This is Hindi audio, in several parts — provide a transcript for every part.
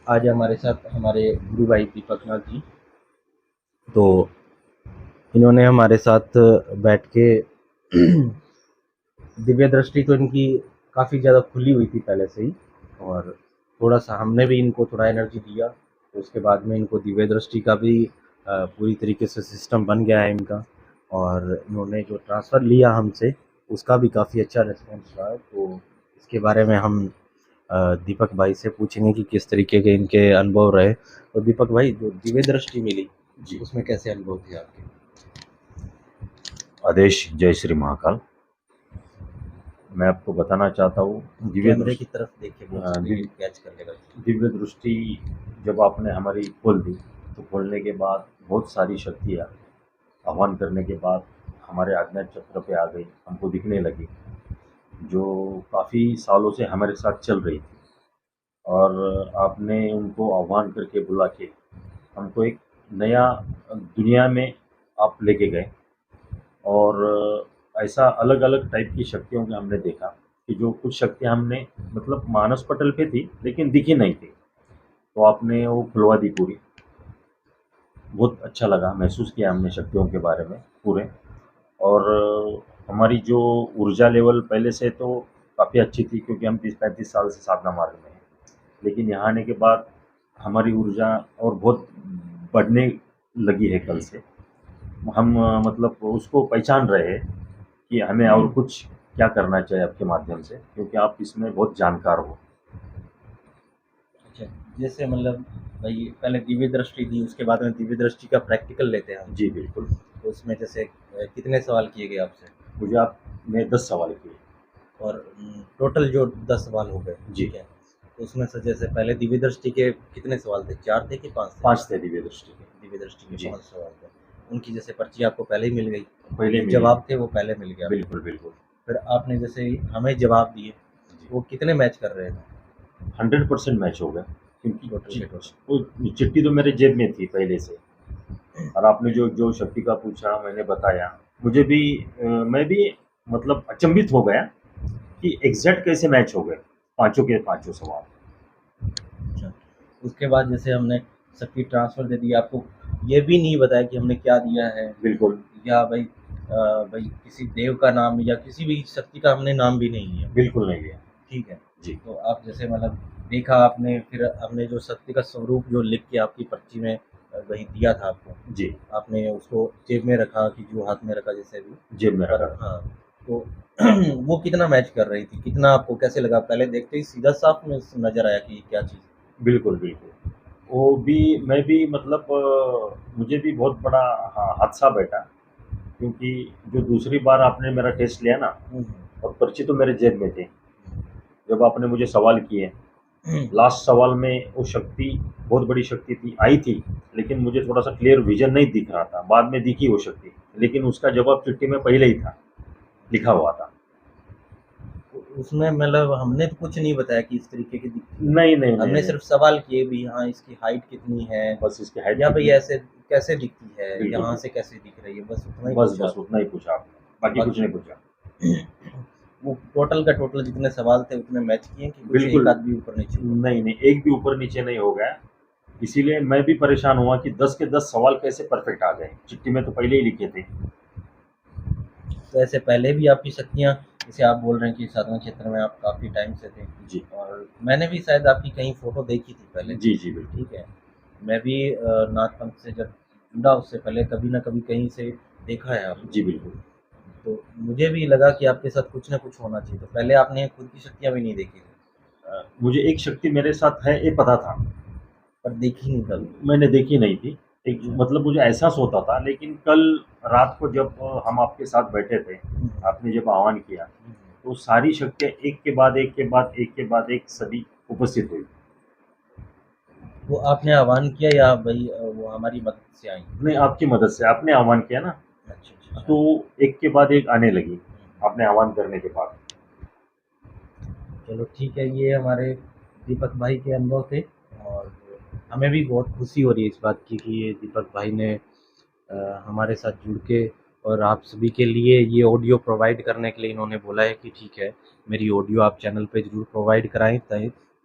आज हमारे साथ हमारे गुरु भाई दीपक नाथ जी। तो इन्होंने हमारे साथ बैठ के दिव्य दृष्टि तो इनकी काफ़ी ज़्यादा खुली हुई थी पहले से ही, और थोड़ा सा हमने भी इनको थोड़ा एनर्जी दिया, तो उसके बाद में इनको दिव्य दृष्टि का भी पूरी तरीके से सिस्टम बन गया है इनका। और इन्होंने जो ट्रांसफ़र लिया हमसे, उसका भी काफ़ी अच्छा रिस्पॉन्स रहा है। तो इसके बारे में हम दीपक भाई से पूछेंगे कि किस तरीके के इनके अनुभव रहे। तो दीपक भाई, जो दिव्य दृष्टि मिली, जी। उसमें कैसे अनुभव थे आपके? आदेश जय श्री महाकाल। मैं आपको बताना चाहता हूँ दिव्य कैमरे की दृष्टि तरफ देख के बोल सकते हैं, ये कैच कर लेगा। दिव्य दृष्टि जब आपने हमारी खोल दी, तो खोलने के बाद बहुत सारी शक्तियाँ आह्वान करने के बाद हमारे आज्ञा चक्र पे आ गई, हमको दिखने लगी, जो काफ़ी सालों से हमारे साथ चल रही थी। और आपने उनको आह्वान करके बुला के हमको एक नया दुनिया में आप लेके गए। और ऐसा अलग अलग टाइप की शक्तियों को हमने देखा कि जो कुछ शक्तियाँ हमने मतलब मानस पटल पे थी लेकिन दिखी नहीं थी, तो आपने वो खुलवा दी पूरी। बहुत अच्छा लगा, महसूस किया हमने शक्तियों के बारे में पूरे। और हमारी जो ऊर्जा लेवल पहले से तो काफ़ी अच्छी थी, क्योंकि हम 30-35 साल से साधना मार्ग में हैं। लेकिन यहाँ आने के बाद हमारी ऊर्जा और बहुत बढ़ने लगी है कल से। हम मतलब उसको पहचान रहे हैं कि हमें और कुछ क्या करना चाहिए आपके माध्यम से, क्योंकि आप इसमें बहुत जानकार हो। अच्छा, जैसे मतलब भाई पहले दिव्य दृष्टि दी, उसके बाद में दिव्य दृष्टि का प्रैक्टिकल लेते हैं हम। जी बिल्कुल। तो उसमें जैसे कितने सवाल किए गए आपसे? मुझे आपने 10 सवाल किए। और टोटल जो 10 सवाल हो गए, जी। ठीक है। तो उसमें से जैसे पहले दिव्य दृष्टि के कितने सवाल थे, 4 थे कि 5 थे? 5 थे दिव्य दृष्टि दिव्य दृष्टि के के। जी। 5 सवाल थे। उनकी जैसे पर्ची आपको पहले ही मिल गई, पहले जो मिली। जवाब थे वो पहले मिल गया आपको। बिल्कुल बिल्कुल। फिर आपने जैसे हमें जवाब दिए, जी। वो कितने मैच कर रहे थे 100% मैच हो गया, क्योंकि टोटल के टोटल? वो चिट्ठी तो मेरे जेब में थी पहले से। और आपने जो जो शक्ति का पूछा मैंने बताया। मुझे भी मैं भी मतलब अचंभित हो गया कि एग्जैक्ट कैसे मैच हो गए पांचों के पांचों सवाल। अच्छा, उसके बाद जैसे हमने शक्ति ट्रांसफ़र दे दिया आपको, ये भी नहीं बताया कि हमने क्या दिया है, बिल्कुल। या भाई भाई किसी देव का नाम या किसी भी शक्ति का हमने नाम भी नहीं लिया, बिल्कुल नहीं है। ठीक है। जी। तो आप जैसे मतलब देखा आपने, फिर हमने जो शक्ति का स्वरूप जो लिख के आपकी पर्ची में वही दिया था आपको, जी। आपने उसको जेब में रखा कि जो हाथ में रखा जैसे भी, जेब में पर रखा था। हाँ, तो वो कितना मैच कर रही थी, कितना आपको कैसे लगा? पहले देखते ही सीधा साफ में नज़र आया कि क्या चीज़ है? बिल्कुल बिल्कुल। वो भी मैं भी मतलब मुझे भी बहुत बड़ा हादसा बैठा, क्योंकि जो दूसरी बार आपने मेरा टेस्ट लिया ना, हुँ, और पर्ची तो मेरे जेब में थी। जब आपने मुझे सवाल किए, हुँ। लास्ट सवाल में वो शक्ति बहुत बड़ी शक्ति थी आई थी, लेकिन मुझे थोड़ा सा क्लियर विजन नहीं दिख रहा था। बाद में दिखी वो शक्ति, लेकिन उसका जवाब चिट्ठी में पहले ही था, लिखा हुआ था। उसमें मतलब हमने तो कुछ नहीं बताया कि इस तरीके की दिखती है। नहीं नहीं नहीं हमने नहीं। सिर्फ़ सवाल किए भी, हाँ, इसकी हाइट कितनी है? बस इसकी हाइट या भई कितनी। ऐसे कैसे दिखती है? बिल्कुल यहाँ से बिल्कुल। कैसे दिख रही है? बस उतना ही बस पूछा बस आपने। उतना ही पूछा आपने, बाकी कुछ बाकी नहीं पूछा। वो टोटल का टोटल जितने सवाल थे उतने मैच किए कि कुछ एक बिल्कुल। आध भी ऊपर-नीचे हुआ? नहीं नहीं, एक भी ऊपर नीचे नहीं हो गया। इसीलिए मैं भी परेशान हुआ कि 10 के 10 सवाल कैसे परफेक्ट आ गए, चिट्ठी में तो पहले ही लिखे थे। तो ऐसे पहले भी आपकी शक्तियाँ, जैसे आप बोल रहे हैं कि साधना क्षेत्र में आप काफ़ी टाइम से थे, जी। और मैंने भी शायद आपकी कहीं फ़ोटो देखी थी पहले, जी जी बिल्कुल। ठीक है। मैं भी नाथ पंथ से जब जुड़ा उससे पहले कभी न कभी कहीं से देखा है आपको। जी बिल्कुल। तो मुझे भी लगा कि आपके साथ कुछ ना कुछ होना चाहिए, तो पहले आपने खुद की शक्तियाँ भी नहीं देखी थी, मुझे एक शक्ति मेरे साथ है ये पता था, पर देखी नहीं कभी। मैंने देखी नहीं थी। एक अच्छा। मतलब मुझे एहसास होता था, लेकिन कल रात को जब हम आपके साथ बैठे थे, हुँ, आपने जब आह्वान किया, हुँ। तो सारी शक्तियाँ एक के बाद एक के बाद एक के बाद एक सभी उपस्थित हुई। वो आपने आह्वान किया या भई वो हमारी मदद से आई? नहीं, आपकी मदद से आपने आह्वान किया ना, अच्छा, अच्छा, अच्छा। तो एक के बाद एक आने लगी हुँ। आपने आह्वान करने के बाद। चलो ठीक है, ये हमारे दीपक भाई के अनुभव थे, और हमें भी बहुत खुशी हो रही है इस बात की कि ये दीपक भाई ने हमारे साथ जुड़ के और आप सभी के लिए ये ऑडियो प्रोवाइड करने के लिए इन्होंने बोला है कि ठीक है, मेरी ऑडियो आप चैनल पे ज़रूर प्रोवाइड कराएँ,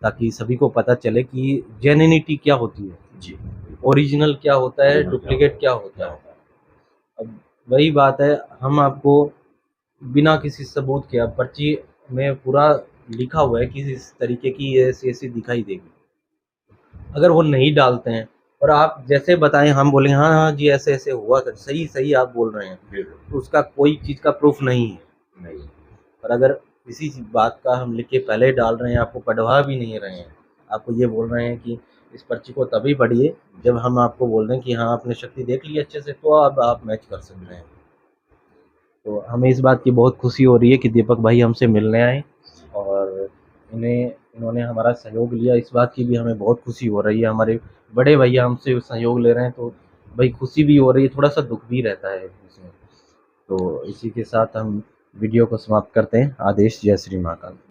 ताकि सभी को पता चले कि जेन्युइनिटी क्या होती है, जी, ओरिजिनल क्या होता है, original डुप्लीकेट क्या होता है। होता है? अब वही बात है, हम आपको बिना किसी सबूत के, अब पर्ची में पूरा लिखा हुआ है कि इस तरीके की ये ऐसी-ऐसी दिखाई देगी। अगर वो नहीं डालते हैं और आप जैसे बताएँ हम बोलेंगे हाँ, हाँ जी ऐसे-ऐसे हुआ था, सही-सही आप बोल रहे हैं, बिल्कुल, तो उसका कोई चीज़ का प्रूफ़ नहीं है। नहीं, और अगर किसी बात का हम लिख के पहले डाल रहे हैं, आपको पढ़वा भी नहीं रहे हैं, आपको ये बोल रहे हैं कि इस पर्ची को तभी पढ़िए जब हम आपको बोल दें कि हाँ, आपने शक्ति देख ली अच्छे से, तो अब आप मैच कर सकते हैं। तो हमें इस बात की बहुत खुशी हो रही है कि दीपक भाई हमसे मिलने आए और इन्होंने हमारा सहयोग लिया, इस बात की भी हमें बहुत खुशी हो रही है। हमारे बड़े भैया हमसे सहयोग ले रहे हैं, तो भाई खुशी भी हो रही है, थोड़ा-सा दुःख भी रहता है इसमें। तो इसी के साथ हम वीडियो को समाप्त करते हैं। आदेश, जय श्री महाकाल।